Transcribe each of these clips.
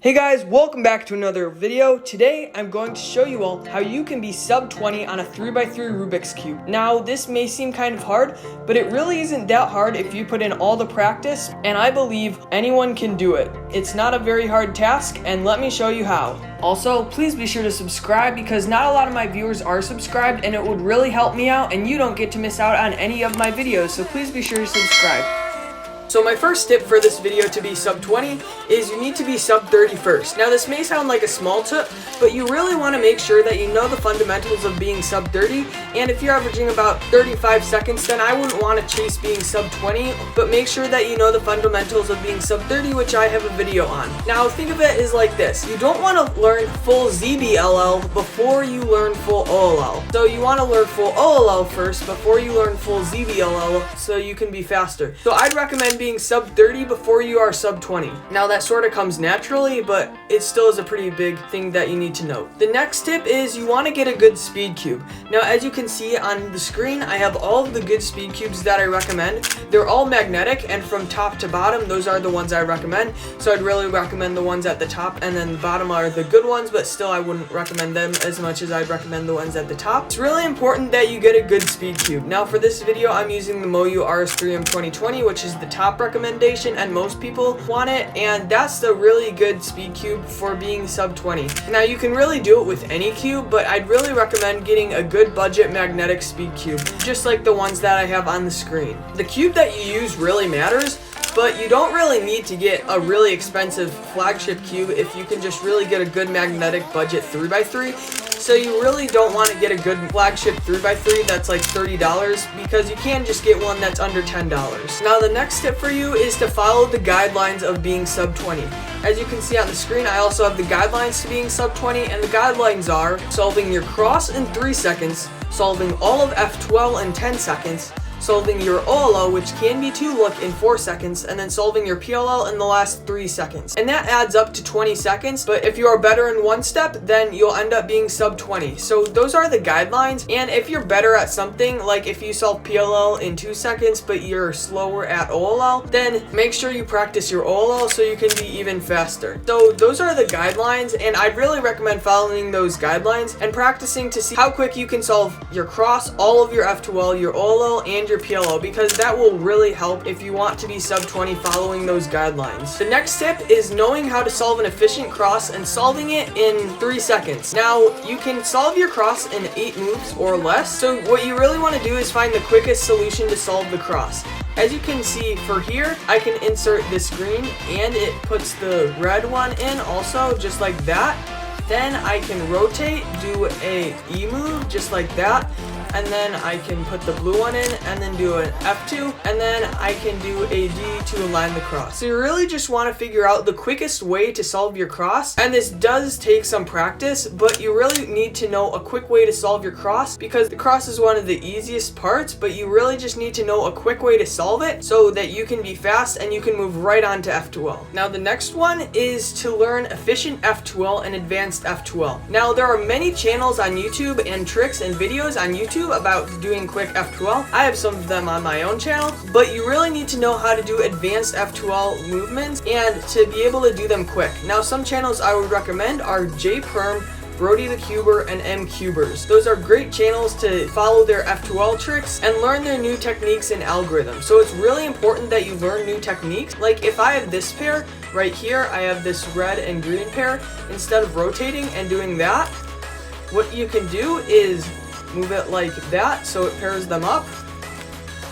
Hey guys, welcome back to another video. Today I'm going to show you all how you can be sub 20 on a 3x3 Rubik's Cube. Now this may seem kind of hard, but it really isn't that hard if you put in all the practice, and I believe anyone can do it. It's not a very hard task, and let me show you how. Also, please be sure to subscribe because not a lot of my viewers are subscribed, and it would really help me out, and you don't get to miss out on any of my videos, so please be sure to subscribe. So my first tip for this video to be sub 20 is you need to be sub 30 first. Now this may sound like a small tip, but you really want to make sure that you know the fundamentals of being sub 30, and if you're averaging about 35 seconds, then I wouldn't want to chase being sub 20, but make sure that you know the fundamentals of being sub 30, which I have a video on. Now think of it as like this: you don't want to learn full ZBLL before you learn full OLL. So you want to learn full OLL first before you learn full ZBLL so you can be faster. So I'd recommend being sub 30 before you are sub 20. Now that sort of comes naturally, but it still is a pretty big thing that you need to know. The next tip is you want to get a good speed cube. Now as you can see on the screen, I have all of the good speed cubes that I recommend. They're all magnetic, and from top to bottom, those are the ones I recommend. So I'd really recommend the ones at the top, and then the bottom are the good ones, but still I wouldn't recommend them as much as I'd recommend the ones at the top. It's really important that you get a good speed cube. Now for this video, I'm using the Moyu RS3M 2020, which is the top recommendation, and most people want it, and that's the really good speed cube for being sub 20. Now you can really do it with any cube, but I'd really recommend getting a good budget magnetic speed cube, just like the ones that I have on the screen. The cube that you use really matters, but you don't really need to get a really expensive flagship cube if you can just really get a good magnetic budget 3x3. So you really don't want to get a good flagship 3x3 that's like $30, because you can just get one that's under $10. Now the next tip for you is to follow the guidelines of being sub 20. As you can see on the screen, I also have the guidelines to being sub 20, and the guidelines are solving your cross in 3 seconds, solving all of F12 in 10 seconds, solving your OLL, which can be 2 look, in 4 seconds, and then solving your PLL in the last 3 seconds. And that adds up to 20 seconds, but if you are better in one step, then you'll end up being sub 20. So those are the guidelines, and if you're better at something, like if you solve PLL in 2 seconds, but you're slower at OLL, then make sure you practice your OLL so you can be even faster. So those are the guidelines, and I'd really recommend following those guidelines and practicing to see how quick you can solve your cross, all of your F2L, your OLL, and your PLL, because that will really help if you want to be sub 20 following those guidelines. The next tip is knowing how to solve an efficient cross and solving it in 3 seconds. Now you can solve your cross in 8 moves or less, so what you really want to do is find the quickest solution to solve the cross. As you can see for here, I can insert this green and it puts the red one in also, just like that. Then I can rotate, do a E move, just like that, and then I can put the blue one in and then do an F2, and then I can do a D to align the cross. So you really just want to figure out the quickest way to solve your cross, and this does take some practice, but you really need to know a quick way to solve your cross, because the cross is one of the easiest parts, but you really just need to know a quick way to solve it so that you can be fast and you can move right on to F2L. Now the next one is to learn efficient F2L and advanced F2L. Now there are many channels on YouTube and tricks and videos on YouTube about doing quick F2L. I have some of them on my own channel, but you really need to know how to do advanced F2L movements and to be able to do them quick. Now some channels I would recommend are J Perm, Brody the Cuber, and M Cubers. Those are great channels to follow their F2L tricks and learn their new techniques and algorithms. So it's really important that you learn new techniques. Like if I have this pair right here, I have this red and green pair. Instead of rotating and doing that, what you can do is move it like that so it pairs them up,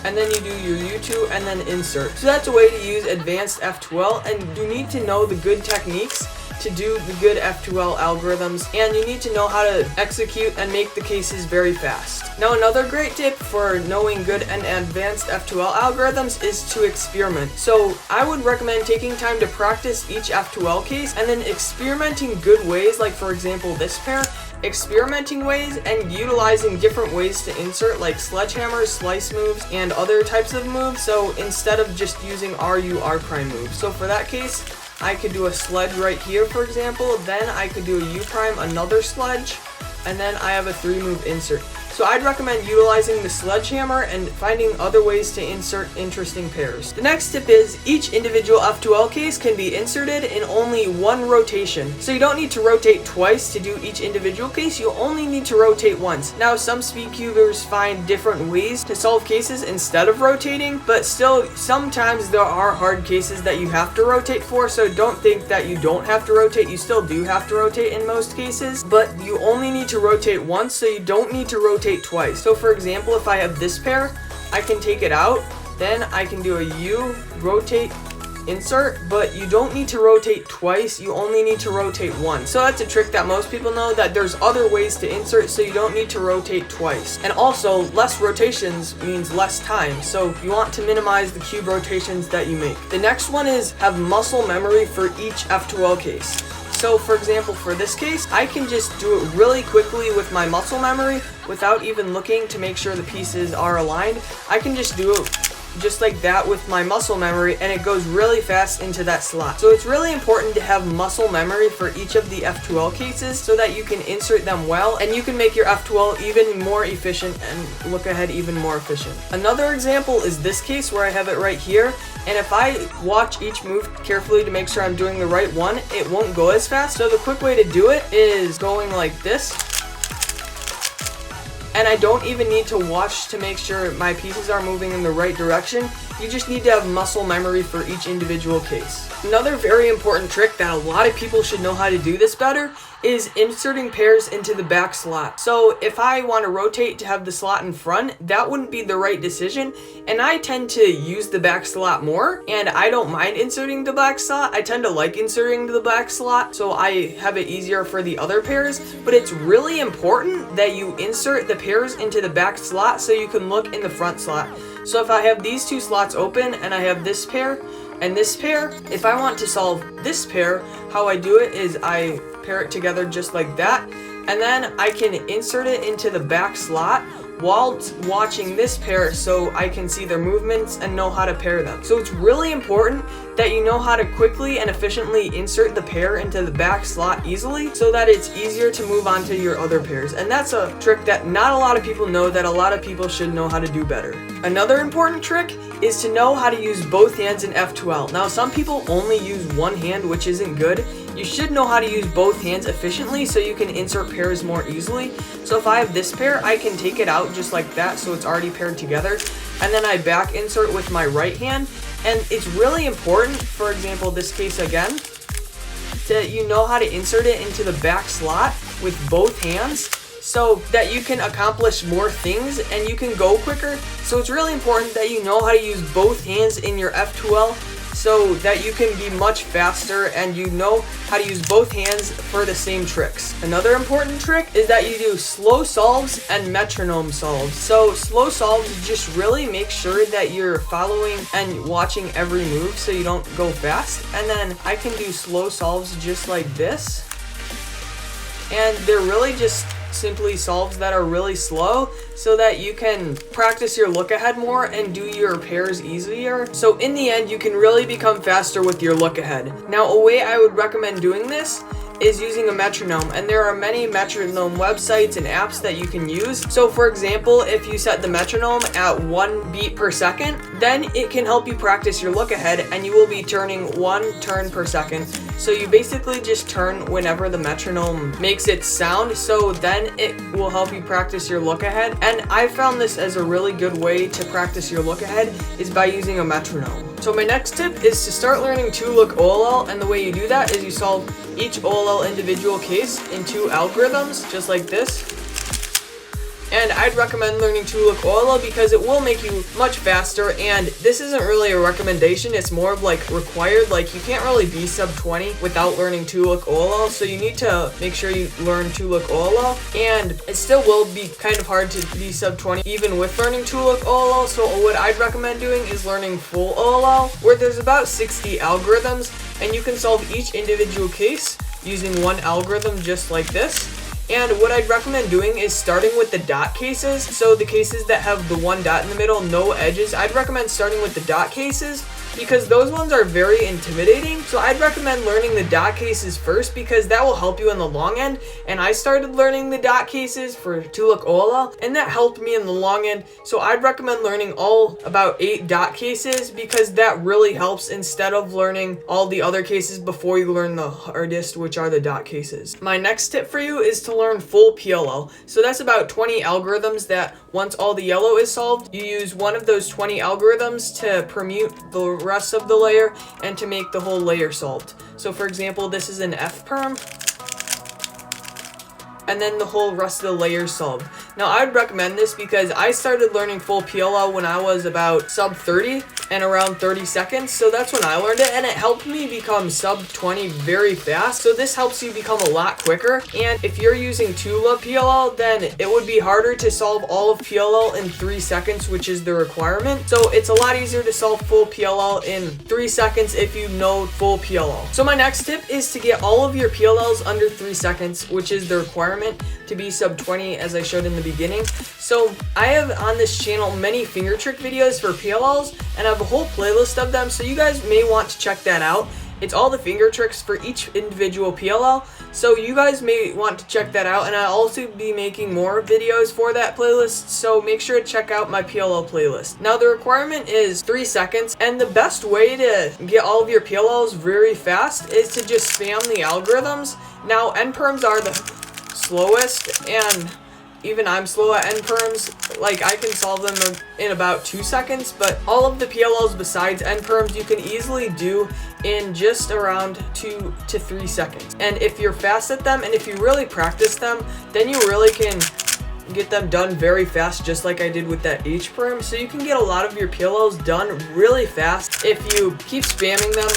and then you do your U2 and then insert. So that's a way to use advanced F2L, and you need to know the good techniques to do the good F2L algorithms, and you need to know how to execute and make the cases very fast. Now another great tip for knowing good and advanced F2L algorithms is to experiment. So I would recommend taking time to practice each F2L case and then experimenting good ways, like for example this pair, experimenting ways and utilizing different ways to insert, like sledgehammers, slice moves, and other types of moves. So instead of just using RU R prime moves. So for that case, I could do a sledge right here, for example, then I could do a U prime, another sledge, and then I have a 3-move insert. So I'd recommend utilizing the sledgehammer and finding other ways to insert interesting pairs. The next tip is each individual F2L case can be inserted in only one rotation. So you don't need to rotate twice to do each individual case, you only need to rotate once. Now some speedcubers find different ways to solve cases instead of rotating, but still sometimes there are hard cases that you have to rotate for, so don't think that you don't have to rotate. You still do have to rotate in most cases, but you only need to rotate once, so you don't need to rotate twice. So for example, if I have this pair, I can take it out, then I can do a U, rotate, insert, but you don't need to rotate twice, you only need to rotate once. So that's a trick that most people know, that there's other ways to insert, so you don't need to rotate twice. And also, less rotations means less time, so you want to minimize the cube rotations that you make. The next one is have muscle memory for each F2L case. So for example, for this case, I can just do it really quickly with my muscle memory without even looking to make sure the pieces are aligned. I can just do it just like that with my muscle memory, and it goes really fast into that slot. So it's really important to have muscle memory for each of the F2L cases so that you can insert them well, and you can make your F2L even more efficient and look ahead even more efficient. Another example is this case where I have it right here, and if I watch each move carefully to make sure I'm doing the right one, it won't go as fast. So the quick way to do it is going like this. And I don't even need to watch to make sure my pieces are moving in the right direction. You just need to have muscle memory for each individual case. Another very important trick that a lot of people should know how to do this better is inserting pairs into the back slot. So if I want to rotate to have the slot in front, that wouldn't be the right decision, and I tend to use the back slot more, and I don't mind inserting the back slot. I tend to like inserting the back slot, so I have it easier for the other pairs, but it's really important that you insert the pairs into the back slot so you can look in the front slot. So if I have these two slots open and I have this pair and this pair, if I want to solve this pair, how I do it is I pair it together just like that, and then I can insert it into the back slot while watching this pair so I can see their movements and know how to pair them. So it's really important that you know how to quickly and efficiently insert the pair into the back slot easily so that it's easier to move on to your other pairs. And that's a trick that not a lot of people know, that a lot of people should know how to do better. Another important trick is to know how to use both hands in F2L. Now some people only use one hand, which isn't good. You should know how to use both hands efficiently so you can insert pairs more easily. So if I have this pair, I can take it out just like that so it's already paired together, and then I back insert with my right hand. And it's really important, for example this case again, that you know how to insert it into the back slot with both hands so that you can accomplish more things and you can go quicker. So it's really important that you know how to use both hands in your F2L so that you can be much faster and you know how to use both hands for the same tricks. Another important trick is that you do slow solves and metronome solves. So slow solves, just really make sure that you're following and watching every move so you don't go fast. And then I can do slow solves just like this. And they're really just simply solves that are really slow so that you can practice your look ahead more and do your pairs easier. So in the end, you can really become faster with your look ahead. Now, a way I would recommend doing this is using a metronome, and there are many metronome websites and apps that you can use. So for example, if you set the metronome at 1 beat per second, then it can help you practice your look ahead, and you will be turning 1 turn per second. So you basically just turn whenever the metronome makes its sound, so then it will help you practice your look ahead. And I found this as a really good way to practice your look ahead is by using a metronome. So my next tip is to start learning 2-look OLL, and the way you do that is you solve each OLL individual case in 2 algorithms, just like this. And I'd recommend learning 2-look OLL because it will make you much faster, and this isn't really a recommendation, it's more of like required. Like you can't really be sub-20 without learning 2-look OLL, so you need to make sure you learn 2-look OLL, and it still will be kind of hard to be sub-20 even with learning 2-look OLL. So what I'd recommend doing is learning full OLL, where there's about 60 algorithms, and you can solve each individual case using one algorithm just like this. And what I'd recommend doing is starting with the dot cases. So the cases that have the 1 dot in the middle, no edges, I'd recommend starting with the dot cases because those ones are very intimidating. So I'd recommend learning the dot cases first because that will help you in the long end. And I started learning the dot cases for Tuluk Ola, and that helped me in the long end. So I'd recommend learning all about 8 dot cases because that really helps instead of learning all the other cases before you learn the hardest, which are the dot cases. My next tip for you is to learn full PLL. So that's about 20 algorithms that once all the yellow is solved, you use one of those 20 algorithms to permute the rest of the layer and to make the whole layer solved. So for example, this is an F perm, and then the whole rest of the layers solved. Now I'd recommend this because I started learning full PLL when I was about sub 30 and around 30 seconds. So that's when I learned it, and it helped me become sub 20 very fast. So this helps you become a lot quicker. And if you're using Tula PLL, then it would be harder to solve all of PLL in 3 seconds, which is the requirement. So it's a lot easier to solve full PLL in 3 seconds if you know full PLL. So my next tip is to get all of your PLLs under 3 seconds, which is the requirement to be sub 20, as I showed in the beginning. So I have on this channel many finger trick videos for PLLs, and I have a whole playlist of them, so you guys may want to check that out. It's all the finger tricks for each individual PLL, so you guys may want to check that out, and I'll also be making more videos for that playlist, so make sure to check out my PLL playlist. Now the requirement is 3 seconds, and the best way to get all of your PLLs very fast is to just spam the algorithms. Now NPerms are the slowest, and even I'm slow at NPerms. Like, I can solve them in about 2 seconds, but all of the PLLs besides NPerms you can easily do in just around 2 to 3 seconds. And if you're fast at them and if you really practice them, then you really can get them done very fast, just like I did with that H-perm. So you can get a lot of your PLLs done really fast if you keep spamming them.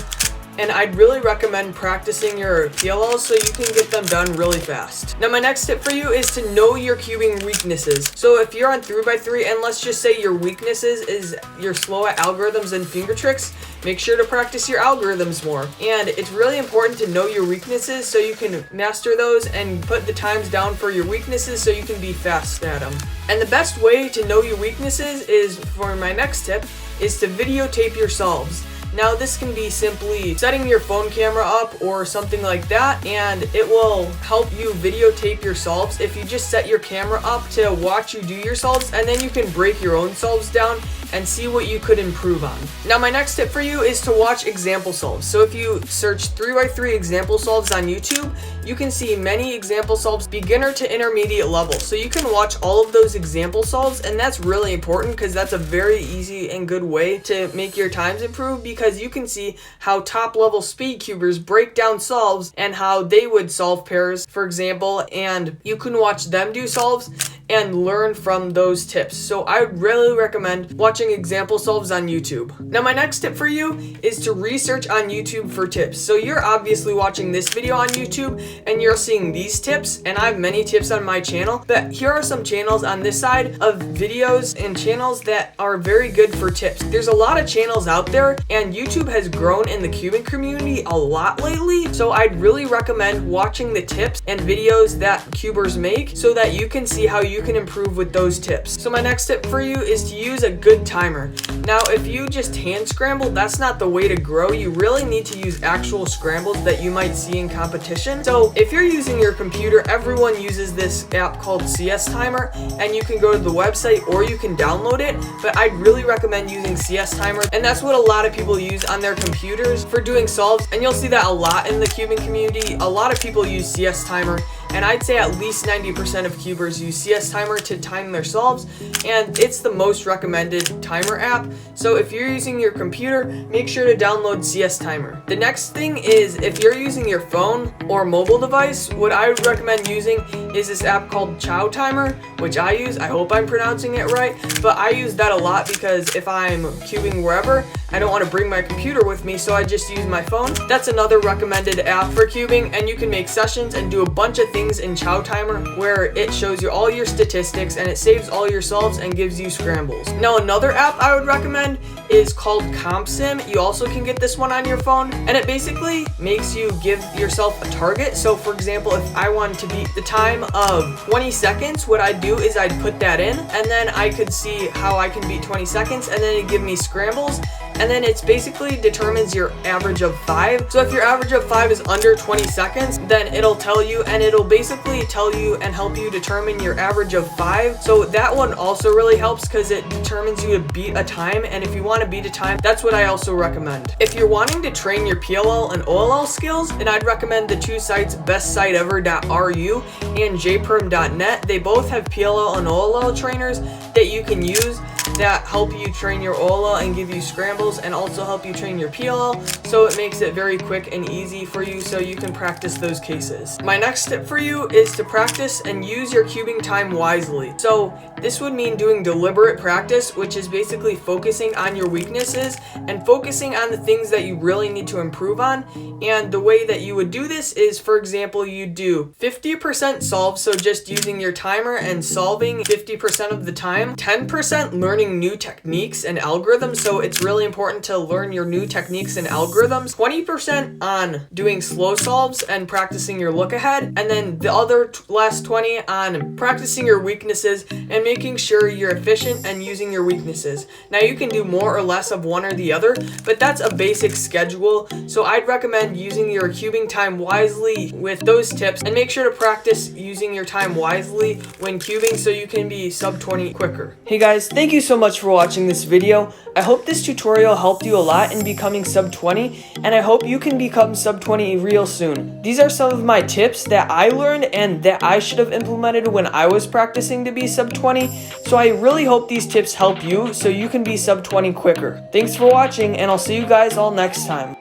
And I'd really recommend practicing your PLLs so you can get them done really fast. Now my next tip for you is to know your cubing weaknesses. So if you're on 3x3 and let's just say your weaknesses is you're slow at algorithms and finger tricks, make sure to practice your algorithms more. And it's really important to know your weaknesses so you can master those and put the times down for your weaknesses so you can be fast at them. And the best way to know your weaknesses is, for my next tip, is to videotape your solves. Now this can be simply setting your phone camera up or something like that, and it will help you videotape your solves if you just set your camera up to watch you do your solves, and then you can break your own solves down and see what you could improve on. Now my next tip for you is to watch example solves. So if you search 3x3 example solves on YouTube, you can see many example solves, beginner to intermediate level. So you can watch all of those example solves, and that's really important because that's a very easy and good way to make your times improve, because you can see how top level speed cubers break down solves and how they would solve pairs, for example, and you can watch them do solves and learn from those tips. So I would really recommend watching example solves on YouTube. Now my next tip for you is to research on YouTube for tips. So you're obviously watching this video on YouTube and you're seeing these tips, and I have many tips on my channel, but here are some channels on this side of videos and channels that are very good for tips. There's a lot of channels out there, and YouTube has grown in the cubing community a lot lately, so I'd really recommend watching the tips and videos that cubers make so that you can see how you can improve with those tips. So my next tip for you is to use a good timer. Now if you just hand scramble, that's not the way to grow. You really need to use actual scrambles that you might see in competition. So if you're using your computer, everyone uses this app called CS Timer, and you can go to the website or you can download it, but I'd really recommend using CS Timer, and that's what a lot of people use on their computers for doing solves, and you'll see that a lot in the cubing community. A lot of people use CS Timer, and I'd say at least 90% of cubers use CS Timer to time their solves, and it's the most recommended timer app. So if you're using your computer, make sure to download CS Timer. The next thing is, if you're using your phone or mobile device, what I would recommend using is this app called Chow Timer, which I use. I hope I'm pronouncing it right, but I use that a lot because if I'm cubing wherever, I don't want to bring my computer with me, so I just use my phone. That's another recommended app for cubing, and you can make sessions and do a bunch of things in Chow Timer where it shows you all your statistics and it saves all your solves and gives you scrambles. Now another app I would recommend is called CompSim. You also can get this one on your phone, and it basically makes you give yourself a target. So for example, if I wanted to beat the time of 20 seconds, what I'd do is I'd put that in, and then I could see how I can beat 20 seconds, and then it'd give me scrambles. and then it's basically determines your average of 5. So if your average of 5 is under 20 seconds, then it'll tell you, and it'll basically tell you and help you determine your average of 5. So that one also really helps because it determines you to beat a time, and if you want to beat a time, that's what I also recommend. If you're wanting to train your PLL and OLL skills, then I'd recommend the two sites bestsiteever.ru and jperm.net. They both have PLL and OLL trainers that you can use that help you train your OLL and give you scrambles, and also help you train your PLL, so it makes it very quick and easy for you so you can practice those cases. My next tip for you is to practice and use your cubing time wisely. So this would mean doing deliberate practice, which is basically focusing on your weaknesses and focusing on the things that you really need to improve on. And the way that you would do this is, for example, you do 50% solve, so just using your timer and solving 50% of the time, 10% learning new techniques and algorithms, so it's really important to learn your new techniques and algorithms, 20% on doing slow solves and practicing your look ahead, and then the other last 20 on practicing your weaknesses and making sure you're efficient and using your weaknesses. Now you can do more or less of one or the other, but that's a basic schedule, so I'd recommend using your cubing time wisely with those tips, and make sure to practice using your time wisely when cubing so you can be sub 20 quicker. Hey guys, thank you so much for watching this video. I hope this tutorial helped you a lot in becoming sub 20, and I hope you can become sub 20 real soon. These are some of my tips that I learned and that I should have implemented when I was practicing to be sub 20, so I really hope these tips help you so you can be sub 20 quicker. Thanks for watching, and I'll see you guys all next time.